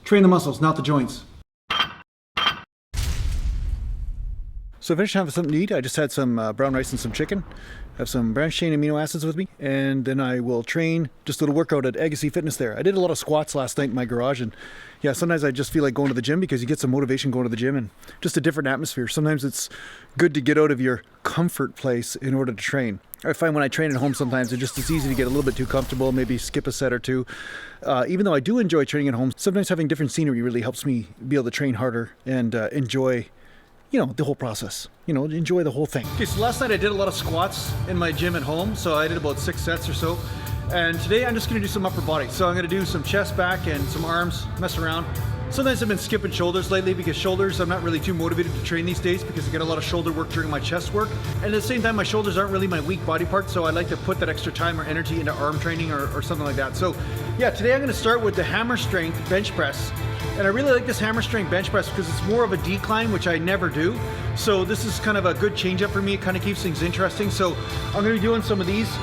Train the muscles, not the joints. So I finished having something to eat. I just had some brown rice and some chicken. I have some branched chain amino acids with me. And then I will train just a little workout at Agassiz Fitness there. I did a lot of squats last night in my garage. And yeah, sometimes I just feel like going to the gym because you get some motivation going to the gym and just a different atmosphere. Sometimes it's good to get out of your comfort place in order to train. I find when I train at home sometimes it's easy to get a little bit too comfortable, maybe skip a set or two. Even though I do enjoy training at home, sometimes having different scenery really helps me be able to train harder and enjoy the whole process, enjoy the whole thing. Okay, so last night I did a lot of squats in my gym at home, so I did about 6 sets or so. And today I'm just gonna do some upper body. So I'm gonna do some chest, back, and some arms, mess around. Sometimes I've been skipping shoulders lately because shoulders, I'm not really too motivated to train these days because I get a lot of shoulder work during my chest work. And at the same time, my shoulders aren't really my weak body part, so I like to put that extra time or energy into arm training or something like that. So yeah, today I'm gonna start with the hammer strength bench press. And I really like this hammer strength bench press because it's more of a decline, which I never do. So this is kind of a good change up for me. It kind of keeps things interesting. So I'm gonna be doing some of these.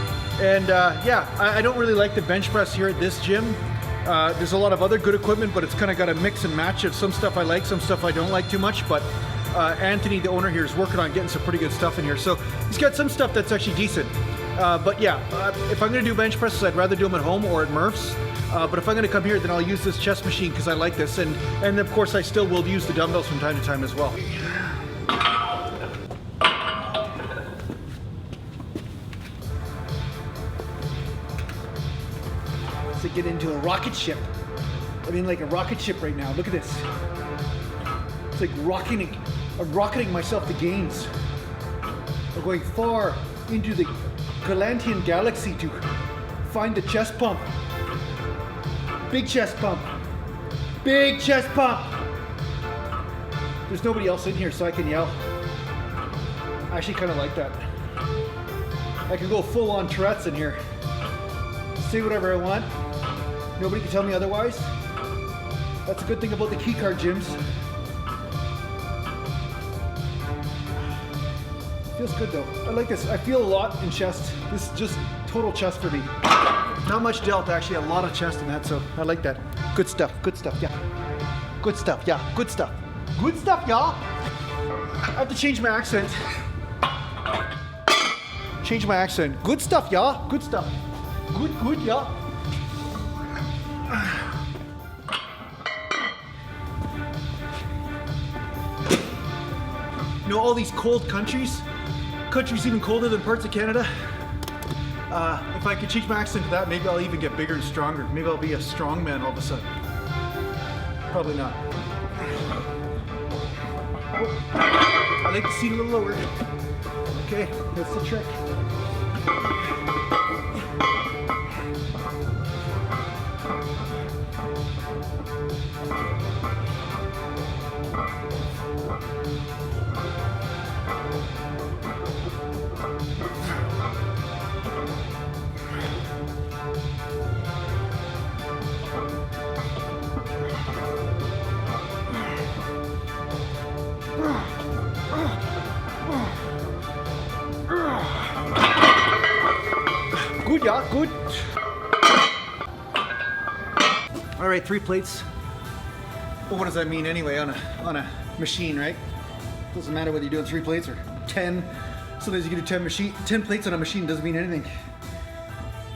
And yeah, I don't really like the bench press here at this gym. There's a lot of other good equipment, but it's kind of got a mix and match of some stuff I like, some stuff I don't like too much. But Anthony, the owner here, is working on getting some pretty good stuff in here. So he's got some stuff that's actually decent. But yeah, if I'm gonna do bench presses, I'd rather do them at home or at Murph's. But if I'm gonna come here, then I'll use this chest machine because I like this. And of course, I still will use the dumbbells from time to time as well. To get into a rocket ship. I'm in like a rocket ship right now. Look at this. It's like I'm rocketing myself to gains. I'm going far into the Gallantian galaxy to find the chest pump. Big chest pump. Big chest pump. There's nobody else in here, so I can yell. I actually kind of like that. I can go full on Tourette's in here. Say whatever I want. Nobody can tell me otherwise. That's a good thing about the keycard gyms. Feels good though. I like this. I feel a lot in chest. This is just total chest for me. Not much delta, actually, a lot of chest in that, so I like that. Good stuff, yeah. Good stuff, yeah, good stuff. Good stuff, y'all. I have to change my accent. Change my accent. Good stuff, y'all. Good stuff. Good, y'all. All these cold countries even colder than parts of Canada. If I could change my accent to that, maybe I'll even get bigger and stronger. Maybe I'll be a strong man all of a sudden. Probably not. I like to see it a little lower. Okay, that's the trick. Good, yeah, good. All right, 3 plates. Well, what does that mean anyway on a machine, right? Doesn't matter whether you're doing 3 plates or 10. Sometimes you can do 10 plates on a machine, doesn't mean anything.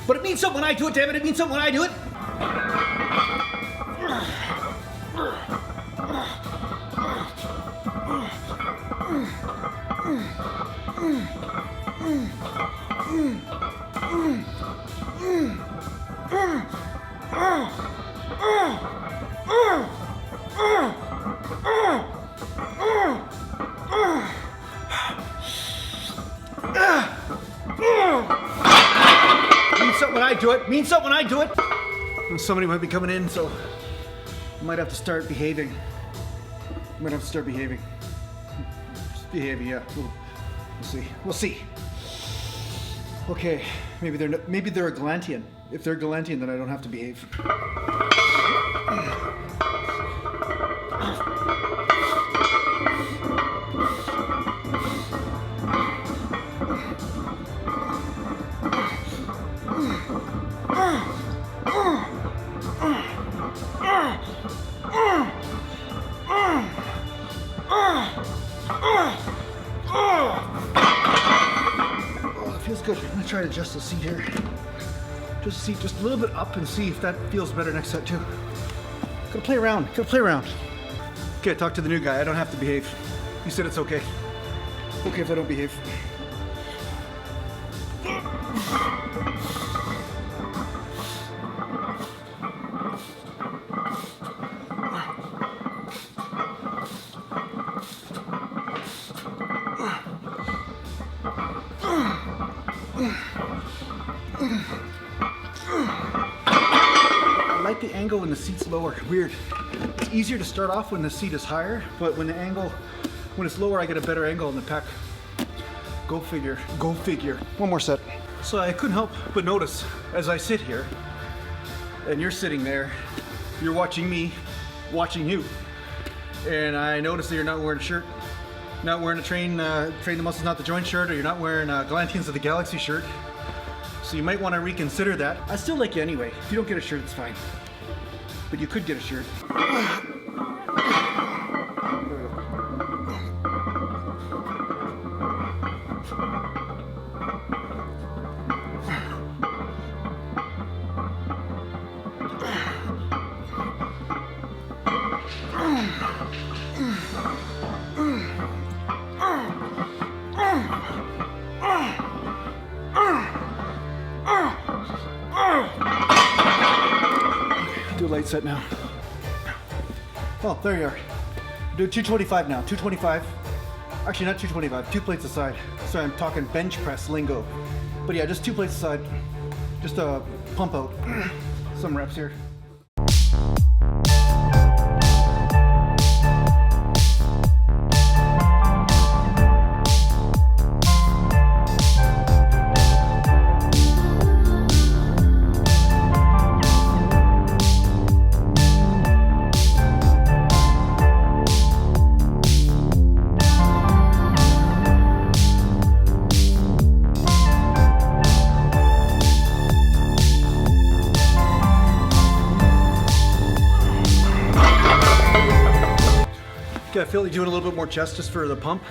But it means something when I do it, damn it, it means something when I do it. Means something when I do it. Somebody might be coming in, so I might have to start behaving. Just behaving, yeah. We'll see. Okay, maybe they're a Gallantian. If they're Gallantian, then I don't have to behave. try to adjust the seat here. Just seat just a little bit up and see if that feels better next set too. Gotta play around, gotta play around. Okay, talk to the new guy. I don't have to behave. He said it's okay. Okay if I don't behave. I like the angle when the seat's lower. Weird. It's easier to start off when the seat is higher, but when it's lower, I get a better angle on the pec. Go figure. Go figure. One more set. So I couldn't help but notice as I sit here, and you're sitting there, you're watching me, watching you, and I noticed that you're not wearing a shirt, not wearing a train the muscles not the joint shirt, or you're not wearing Gallant's of the Galaxy shirt. So you might want to reconsider that. I still like you anyway. If you don't get a shirt, it's fine. But you could get a shirt. Do a light set now. Oh, there you are. Do 225 now, 225. Actually, not 225, 2 plates aside. Sorry, I'm talking bench press lingo. But yeah, just 2 plates aside. Just pump out some reps here. Okay, I feel like doing a little bit more chest just for the pump.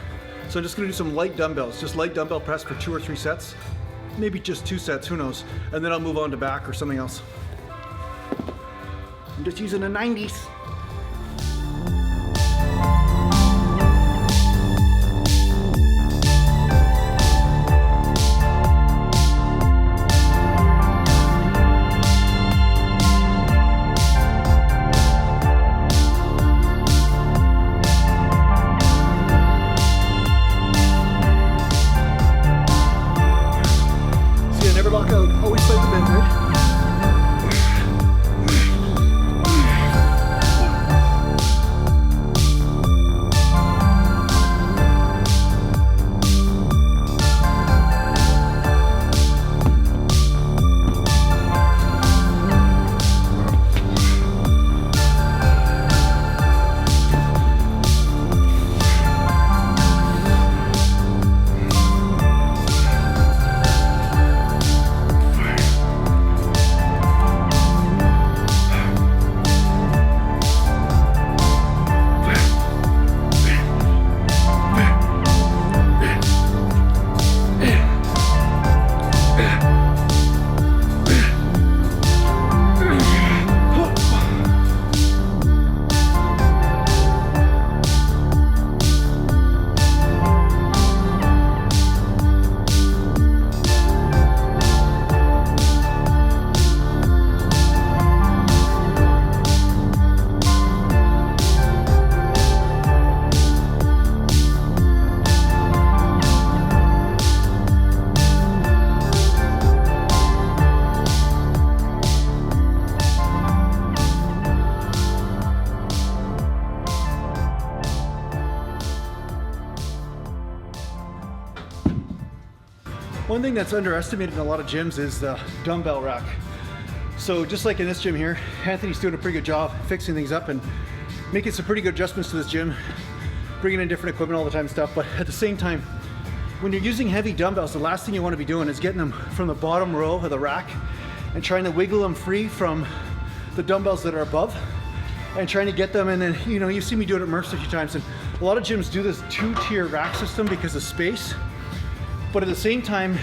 So I'm just gonna do some light dumbbells, just light dumbbell press for 2 or 3 sets. Maybe just 2 sets, who knows? And then I'll move on to back or something else. I'm just using the 90s. One thing that's underestimated in a lot of gyms is the dumbbell rack. So just like in this gym here, Anthony's doing a pretty good job fixing things up and making some pretty good adjustments to this gym, bringing in different equipment all the time and stuff. But at the same time, when you're using heavy dumbbells, the last thing you want to be doing is getting them from the bottom row of the rack and trying to wiggle them free from the dumbbells that are above and trying to get them. And then, you know, you see me do it at Murph's a few times, and a lot of gyms do this 2-tier rack system because of space. But at the same time,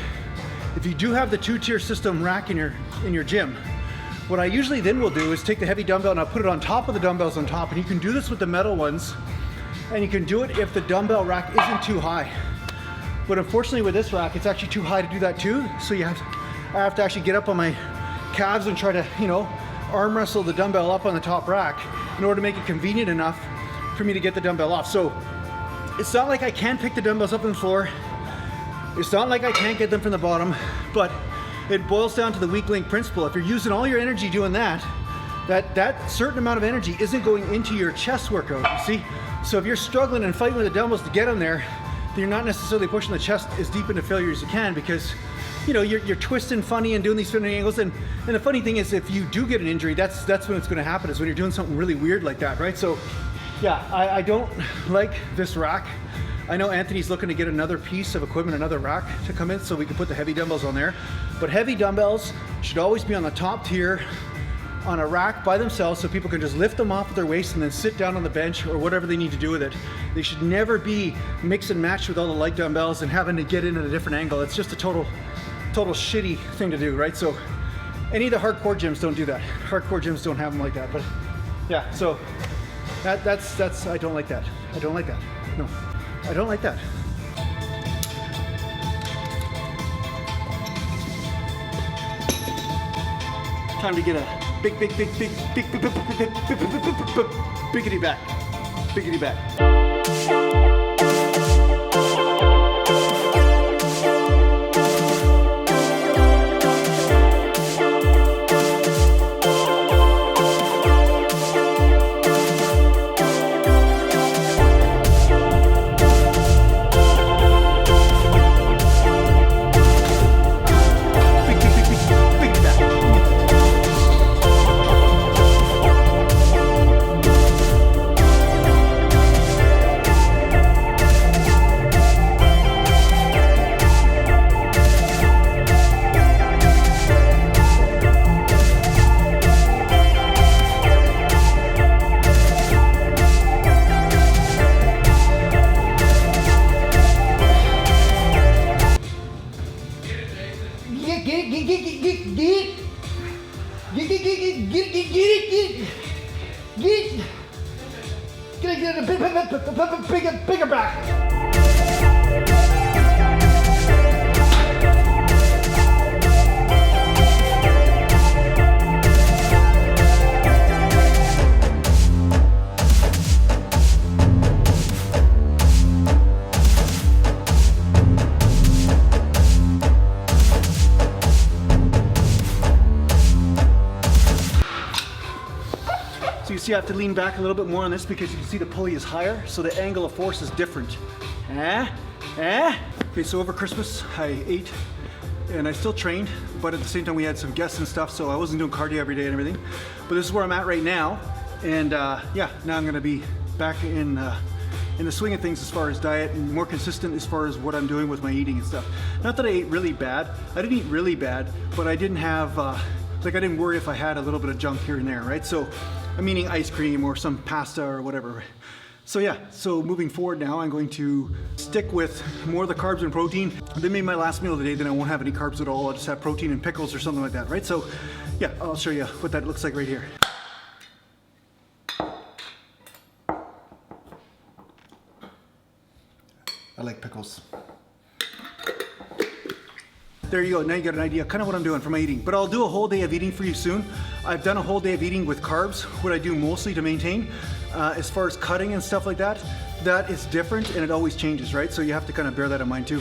if you do have the 2-tier system rack in your gym, what I usually then will do is take the heavy dumbbell and I'll put it on top of the dumbbells on top, and you can do this with the metal ones, and you can do it if the dumbbell rack isn't too high. But unfortunately with this rack, it's actually too high to do that too, so I have to actually get up on my calves and try to, you know, arm wrestle the dumbbell up on the top rack in order to make it convenient enough for me to get the dumbbell off. So it's not like I can't pick the dumbbells up on the floor. It's not like I can't get them from the bottom, but it boils down to the weak link principle. If you're using all your energy doing that certain amount of energy isn't going into your chest workout, you see? So if you're struggling and fighting with the dumbbells to get them there, then you're not necessarily pushing the chest as deep into failure as you can, because you know, you're twisting funny and doing these spinning angles. And the funny thing is, if you do get an injury, that's when it's gonna happen, is when you're doing something really weird like that, right? So yeah, I don't like this rack. I know Anthony's looking to get another piece of equipment, another rack to come in so we can put the heavy dumbbells on there. But heavy dumbbells should always be on the top tier on a rack by themselves, so people can just lift them off of their waist and then sit down on the bench or whatever they need to do with it. They should never be mix and match with all the light dumbbells and having to get in at a different angle. It's just a total shitty thing to do, right? So any of the hardcore gyms don't do that. Hardcore gyms don't have them like that. But yeah, so that's I don't like that. I don't like that. No, I don't like that. Time to get a biggity back. Biggity back. Bigger back. You see I have to lean back a little bit more on this because you can see the pulley is higher, so the angle of force is different. Okay, so over Christmas I ate and I still trained, but at the same time we had some guests and stuff, so I wasn't doing cardio every day and everything. But this is where I'm at right now, and yeah, now I'm gonna be back in the swing of things as far as diet and more consistent as far as what I'm doing with my eating and stuff. Not that I ate really bad. I didn't eat really bad, but I didn't have, like I didn't worry if I had a little bit of junk here and there, right? So I'm eating ice cream or some pasta or whatever. So yeah, so moving forward now, I'm going to stick with more of the carbs and protein. Then maybe my last meal of the day, then I won't have any carbs at all. I'll just have protein and pickles or something like that, right? So yeah, I'll show you what that looks like right here. I like pickles. There you go, now you got an idea kind of what I'm doing for my eating. But I'll do a whole day of eating for you soon. I've done a whole day of eating with carbs, what I do mostly to maintain. As far as cutting and stuff like that, that is different and it always changes, right? So you have to kind of bear that in mind too.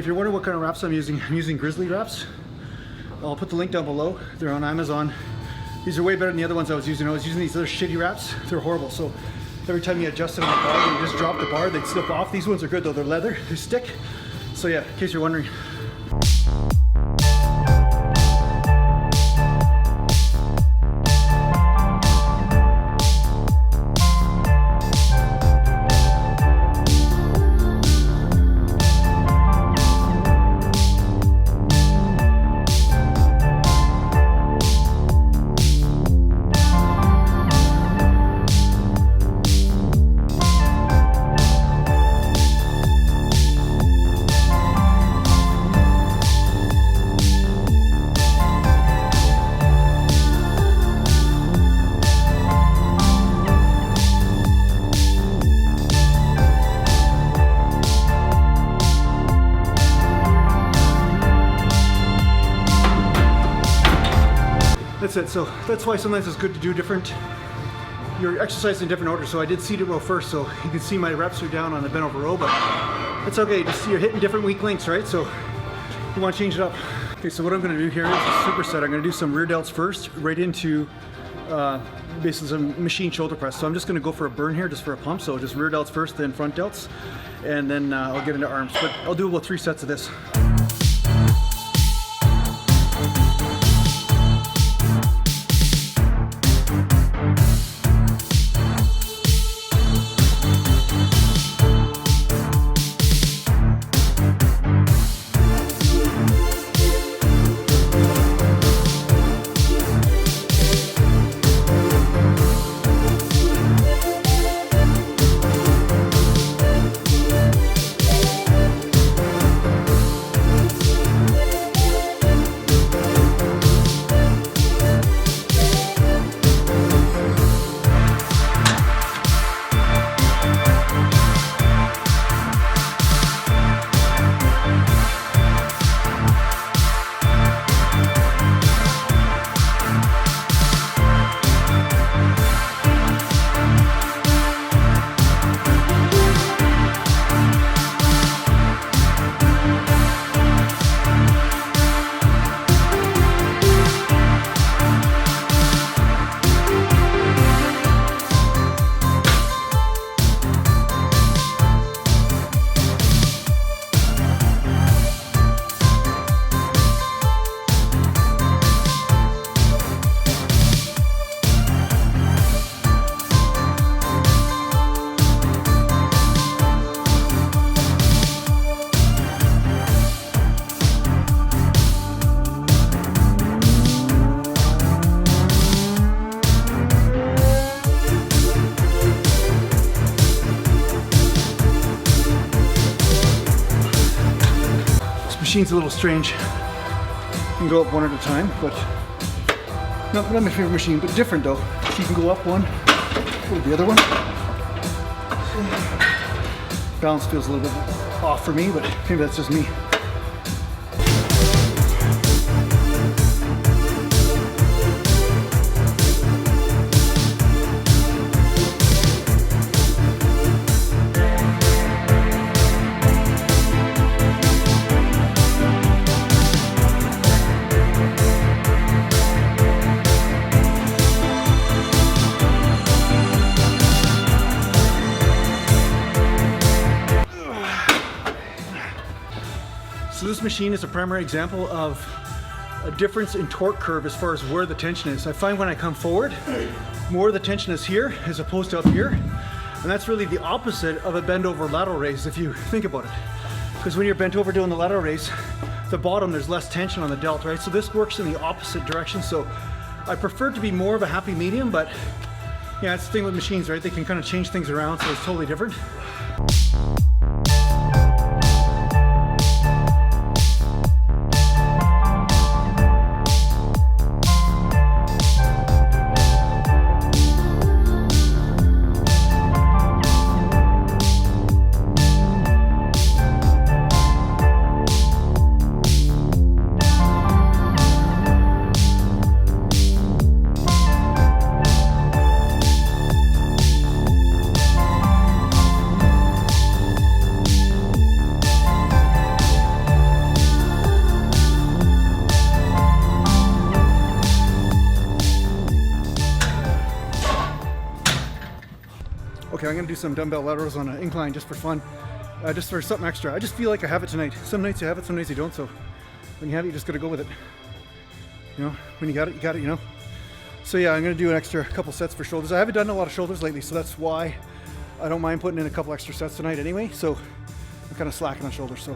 if you're wondering what kind of wraps I'm using GRIZZLY wraps. I'll put the link down below. They're on Amazon. These are way better than the other ones I was using. I was using these other shitty wraps. They're horrible. So every time you adjust it on the bar, you just drop the bar, they'd slip off. These ones are good though. They're leather, they stick. So yeah, in case you're wondering. That's it. So that's why sometimes it's good to do you're exercising in different orders. So I did seated row first, so you can see my reps are down on the bent over row, but it's okay. Just you're hitting different weak links, right? So you want to change it up. Okay, so what I'm going to do here is a superset. I'm going to do some rear delts first, right into basically some machine shoulder press. So I'm just going to go for a burn here, just for a pump. So just rear delts first, then front delts, and then I'll get into arms. But I'll do about 3 sets of this. Machine's a little strange. You can go up one at a time, but not my favorite machine, but different though. So you can go up one, go to the other one. Balance feels a little bit off for me, but maybe that's just me. So this machine is a primary example of a difference in torque curve as far as where the tension is. I find when I come forward, more of the tension is here as opposed to up here. And that's really the opposite of a bend over lateral raise if you think about it. Because when you're bent over doing the lateral raise, the bottom there's less tension on the delt, right? So this works in the opposite direction. So I prefer it to be more of a happy medium, but yeah, that's the thing with machines, right? They can kind of change things around, so it's totally different. Okay, I'm gonna do some dumbbell laterals on an incline just for fun, just for something extra. I just feel like I have it tonight. Some nights you have it, some nights you don't. So when you have it, you just gotta go with it. You know, when you got it, you know. So yeah, I'm gonna do an extra couple sets for shoulders. I haven't done a lot of shoulders lately, so that's why I don't mind putting in a couple extra sets tonight anyway. So I'm kind of slacking on shoulders. So.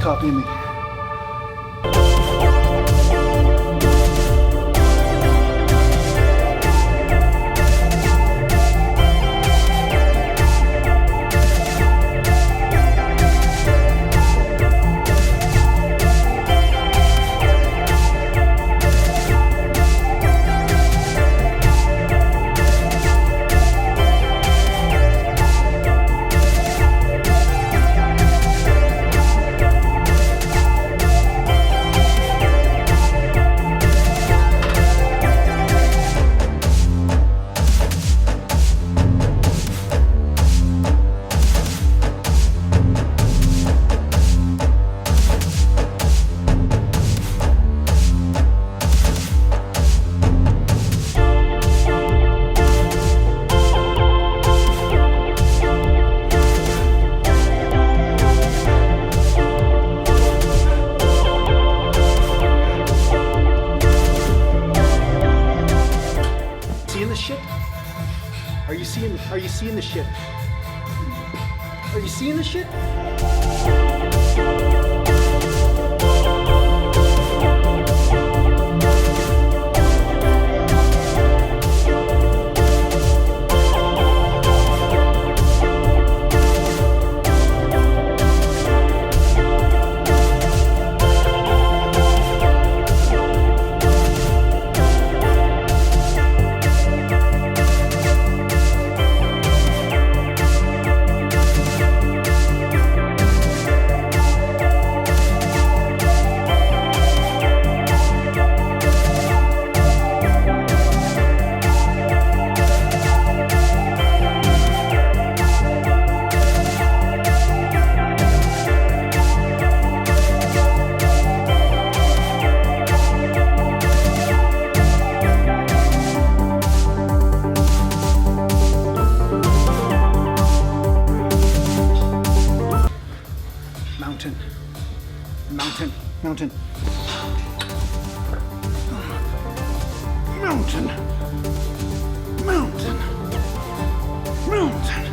Copying me. Are you seeing the shit? Are you seeing the shit? mountain, mountain. Mountain, mountain, mountain.